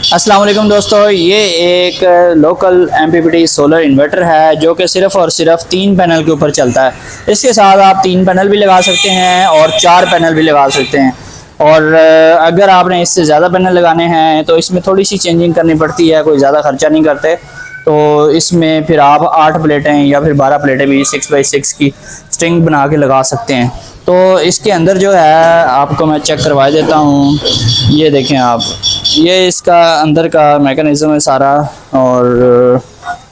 अस्सलाम वालेकुम दोस्तों, ये एक लोकल एमपीपीटी सोलर इन्वर्टर है जो कि सिर्फ़ और सिर्फ 3 पैनल के ऊपर चलता है। इसके साथ आप 3 पैनल भी लगा सकते हैं और 4 पैनल भी लगा सकते हैं। और अगर आपने इससे ज़्यादा पैनल लगाने हैं तो इसमें थोड़ी सी चेंजिंग करनी पड़ती है, कोई ज़्यादा खर्चा नहीं करते। तो इसमें फिर आप 8 प्लेटें या फिर 12 प्लेटें भी 6x6 की स्ट्रिंग बना के लगा सकते हैं। तो इसके अंदर जो है आपको मैं चेक करवा देता हूँ। ये देखें आप, ये इसका अंदर का मैकेनिज़्म है सारा। और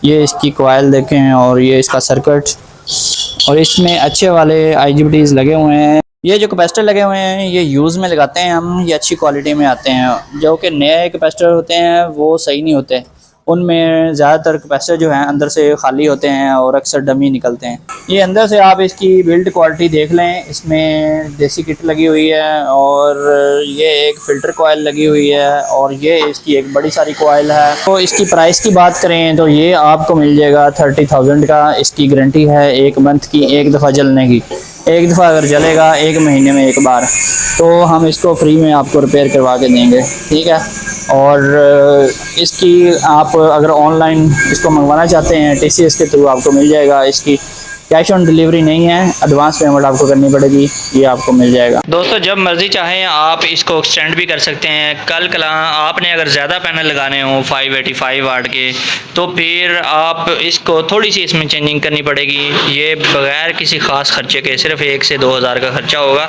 ये इसकी कॉइल देखें और ये इसका सर्किट। और इसमें अच्छे वाले IGBTs लगे हुए हैं। ये जो कैपेसिटर लगे हुए हैं ये यूज़ में लगाते हैं हम, ये अच्छी क्वालिटी में आते हैं। जो कि नए कैपेसिटर होते हैं वो सही नहीं होते, उनमें ज़्यादातर कैपेसिटर जो हैं अंदर से खाली होते हैं और अक्सर डमी निकलते हैं। ये अंदर से आप इसकी बिल्ड क्वालिटी देख लें, इसमें देसी किट लगी हुई है और ये एक फ़िल्टर कॉइल लगी हुई है और ये इसकी एक बड़ी सारी कॉइल है। तो इसकी प्राइस की बात करें तो ये आपको मिल जाएगा 30,000 का। इसकी गारंटी है 1 मंथ की, एक दफ़ा जलने की। एक दफ़ा अगर जलेगा 1 महीने में एक बार, तो हम इसको फ्री में आपको रिपेयर करवा के देंगे, ठीक है। और इसकी आप अगर ऑनलाइन इसको मंगवाना चाहते हैं TCS के थ्रू आपको मिल जाएगा। इसकी कैश ऑन डिलीवरी नहीं है, एडवांस पेमेंट आपको करनी पड़ेगी, ये आपको मिल जाएगा। दोस्तों जब मर्ज़ी चाहें आप इसको एक्सटेंड भी कर सकते हैं। कल कला आपने अगर ज़्यादा पैनल लगाने हों 585 वाट के, तो फिर आप इसको थोड़ी सी इसमें चेंजिंग करनी पड़ेगी। ये बग़ैर किसी ख़ास खर्चे के सिर्फ 1 से 2 हज़ार का खर्चा होगा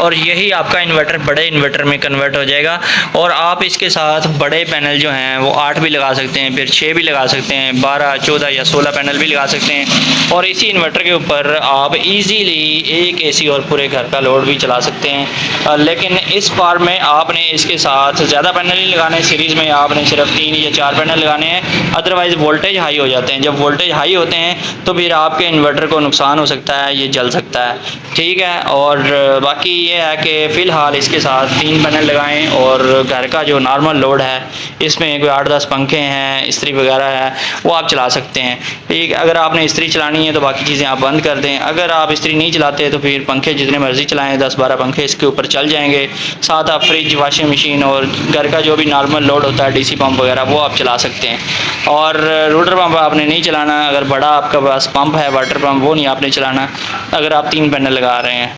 और यही आपका इन्वर्टर बड़े इन्वर्टर में कन्वर्ट हो जाएगा। और आप इसके साथ बड़े पैनल जो हैं वो 8 भी लगा सकते हैं, फिर 6 भी लगा सकते हैं, 12, 14 या 16 पैनल भी लगा सकते हैं। और इसी इन्वर्टर के ऊपर आप इजीली एक AC और पूरे घर का लोड भी चला सकते हैं। लेकिन इस फार्म में आपने इसके साथ ज़्यादा पैनल नहीं लगाने, सीरीज़ में आपने सिर्फ 3 या 4 पैनल लगाने हैं, अदरवाइज़ वोल्टेज हाई हो जाते हैं। जब वोल्टेज हाई होते हैं तो फिर आपके इन्वर्टर को नुकसान हो सकता है, ये जल सकता है, ठीक है। और बाकी ये है कि फ़िलहाल इसके साथ 3 पैनल लगाएं और घर का जो नॉर्मल लोड है इसमें कोई 8-10 पंखे हैं, इस्त्री वगैरह है, वो आप चला सकते हैं, ठीक। अगर आपने इस्त्री चलानी है तो बाकी चीज़ें आप बंद कर दें। अगर आप इस्त्री नहीं चलाते तो फिर पंखे जितने मर्ज़ी चलाएं, 10-12 पंखे इसके ऊपर चल जाएंगे। साथ आप फ्रिज, वॉशिंग मशीन और घर का जो भी नॉर्मल लोड होता है DC पंप वगैरह वो आप चला सकते हैं। और रोटर पंप आपने नहीं चलाना, अगर बड़ा आपका पास पंप है वाटर पंप वो नहीं आपने चलाना, अगर आप 3 पैनल लगा रहे हैं।